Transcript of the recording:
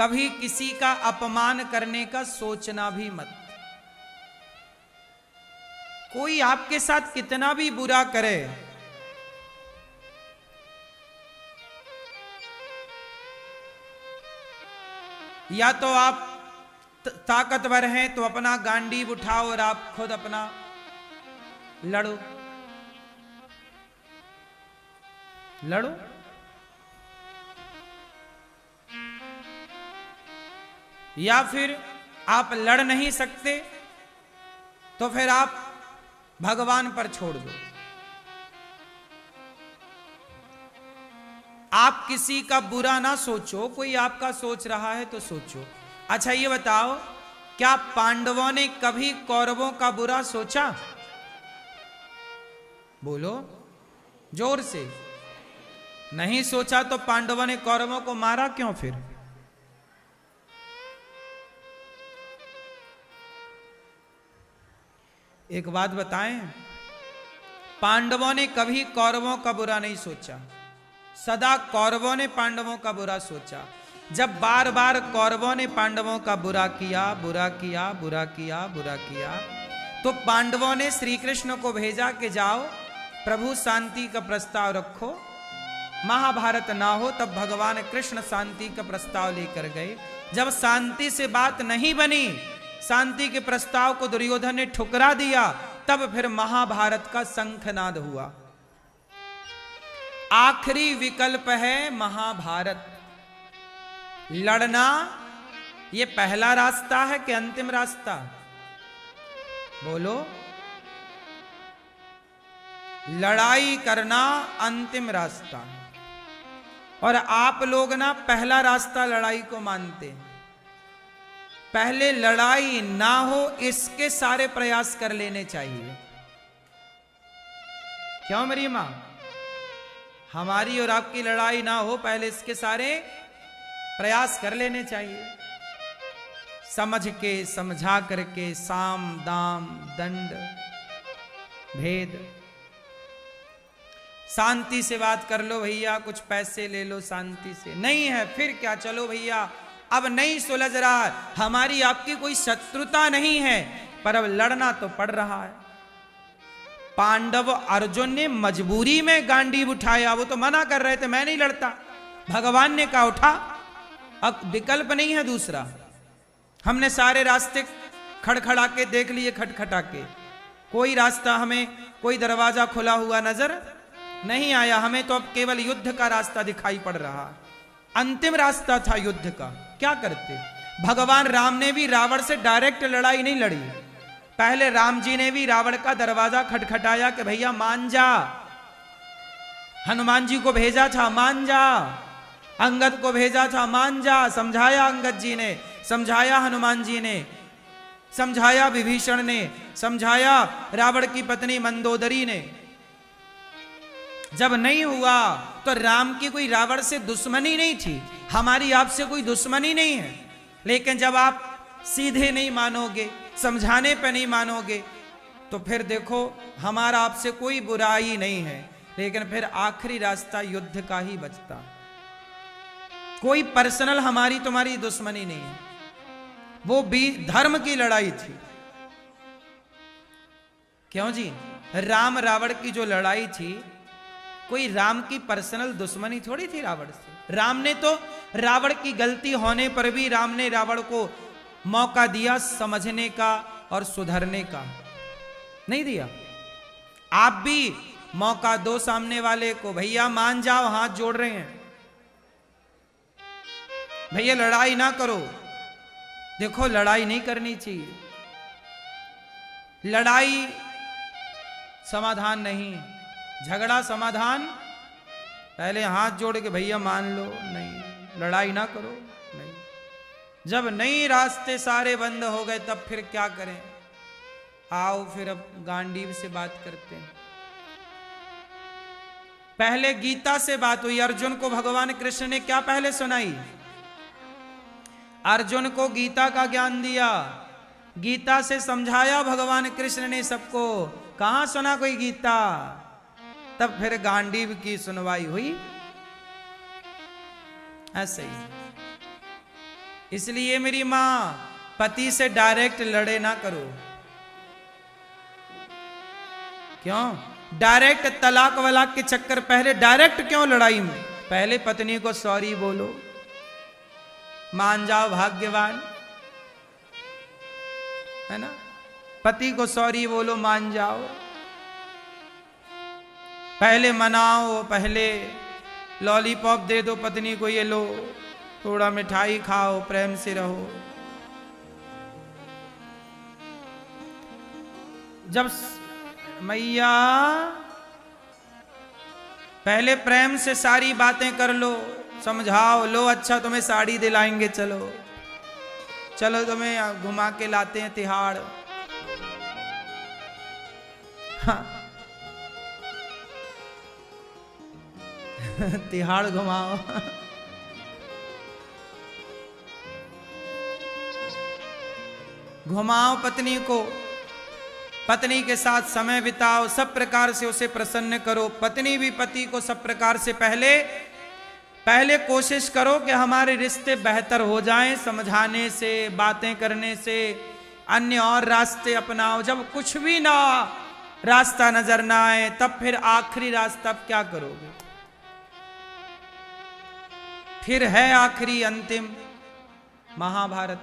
कभी किसी का अपमान करने का सोचना भी मत। कोई आपके साथ कितना भी बुरा करे, या तो आप ताकतवर हैं तो अपना गांडीव उठाओ और आप खुद अपना लड़ो, लड़ो। या फिर आप लड़ नहीं सकते तो फिर आप भगवान पर छोड़ दो। आप किसी का बुरा ना सोचो, कोई आपका सोच रहा है तो सोचो। अच्छा ये बताओ, क्या पांडवों ने कभी कौरवों का बुरा सोचा? बोलो जोर से। नहीं सोचा तो पांडवों ने कौरवों को मारा क्यों फिर? एक बात बताएं, पांडवों ने कभी कौरवों का बुरा नहीं सोचा, सदा कौरवों ने पांडवों का बुरा सोचा। जब बार बार कौरवों ने पांडवों का बुरा किया, बुरा किया, बुरा किया, बुरा किया, तो पांडवों ने श्री कृष्ण को भेजा कि जाओ प्रभु शांति का प्रस्ताव रखो। महाभारत ना हो तब भगवान कृष्ण शांति का प्रस्ताव लेकर गए। जब शांति से बात नहीं बनी, शांति के प्रस्ताव को दुर्योधन ने ठुकरा दिया, तब फिर महाभारत का शंखनाद हुआ। आखिरी विकल्प है महाभारत। लड़ना ये पहला रास्ता है कि अंतिम रास्ता? बोलो। लड़ाई करना अंतिम रास्ता, और आप लोग ना पहला रास्ता लड़ाई को मानते हैं। पहले लड़ाई ना हो इसके सारे प्रयास कर लेने चाहिए। क्यों मेरी मां? हमारी और आपकी लड़ाई ना हो, पहले इसके सारे प्रयास कर लेने चाहिए। समझ के, समझा करके, साम दाम दंड भेद, शांति से बात कर लो भैया, कुछ पैसे ले लो शांति से। नहीं है फिर क्या, चलो भैया अब नहीं सुलझ रहा है, हमारी आपकी कोई शत्रुता नहीं है, पर अब लड़ना तो पड़ रहा है। पांडव अर्जुन ने मजबूरी में गांडीव उठाया, वो तो मना कर रहे थे मैं नहीं लड़ता। भगवान ने कहा उठा, अब विकल्प नहीं है दूसरा। हमने सारे रास्ते खड़खड़ा के देख लिए, खटखटा के, कोई रास्ता हमें, कोई दरवाजा खुला हुआ नजर नहीं आया। हमें तो अब केवल युद्ध का रास्ता दिखाई पड़ रहा। अंतिम रास्ता था युद्ध का, क्या करते? भगवान राम ने भी रावण से डायरेक्ट लड़ाई नहीं लड़ी। पहले राम जी ने भी रावण का दरवाजा खटखटाया कि भैया मान जा। हनुमान जी को भेजा था मान जा, अंगद को भेजा था मान जा, समझाया अंगद जी ने, समझाया हनुमान जी ने, समझाया विभीषण ने, समझाया रावण की पत्नी मंदोदरी ने। जब नहीं हुआ तो राम की कोई रावण से दुश्मनी नहीं थी, हमारी आपसे कोई दुश्मनी नहीं है। लेकिन जब आप सीधे नहीं मानोगे, समझाने पे नहीं मानोगे, तो फिर देखो हमारा आपसे कोई बुराई नहीं है, लेकिन फिर आखिरी रास्ता युद्ध का ही बचता। कोई पर्सनल हमारी तुम्हारी दुश्मनी नहीं है, वो भी धर्म की लड़ाई थी। क्यों जी? राम रावण की जो लड़ाई थी, कोई राम की पर्सनल दुश्मनी थोड़ी थी रावण से। राम ने तो रावण की गलती होने पर भी राम ने रावण को मौका दिया समझने का और सुधरने का, नहीं दिया? आप भी मौका दो सामने वाले को, भैया मान जाओ, हाथ जोड़ रहे हैं, भैया लड़ाई ना करो। देखो लड़ाई नहीं करनी चाहिए, लड़ाई समाधान नहीं, झगड़ा समाधान। पहले हाथ जोड़ के भैया मान लो, नहीं लड़ाई ना करो, नहीं। जब नहीं रास्ते सारे बंद हो गए तब फिर क्या करें? आओ फिर अब गांडीव से बात करते हैं। पहले गीता से बात हुई। अर्जुन को भगवान कृष्ण ने क्या पहले सुनाई? अर्जुन को गीता का ज्ञान दिया, गीता से समझाया भगवान कृष्ण ने सबको। कहां सुना कोई गीता? तब फिर गांडीव की सुनवाई हुई। ऐसे ही इसलिए मेरी मां, पति से डायरेक्ट लड़े ना करो। क्यों डायरेक्ट तलाक वलाक के चक्कर, पहले डायरेक्ट क्यों लड़ाई में? पहले पत्नी को सॉरी बोलो, मान जाओ भाग्यवान, है ना। पति को सॉरी बोलो, मान जाओ, पहले मनाओ, पहले लॉलीपॉप दे दो पत्नी को, ये लो थोड़ा मिठाई खाओ, प्रेम से रहो। जब मैया पहले प्रेम से सारी बातें कर लो, समझाओ, लो अच्छा तुम्हें साड़ी दिलाएंगे, चलो चलो तुम्हें घुमा के लाते हैं तिहाड़। हाँ। तिहाड़ घुमाओ। घुमाओ पत्नी को, पत्नी के साथ समय बिताओ, सब प्रकार से उसे प्रसन्न करो। पत्नी भी पति को सब प्रकार से पहले कोशिश करो कि हमारे रिश्ते बेहतर हो जाएं, समझाने से, बातें करने से। अन्य और रास्ते अपनाओ। जब कुछ भी ना रास्ता नजर ना आए, तब फिर आखिरी रास्ता क्या करोगे? फिर है आखिरी अंतिम महाभारत।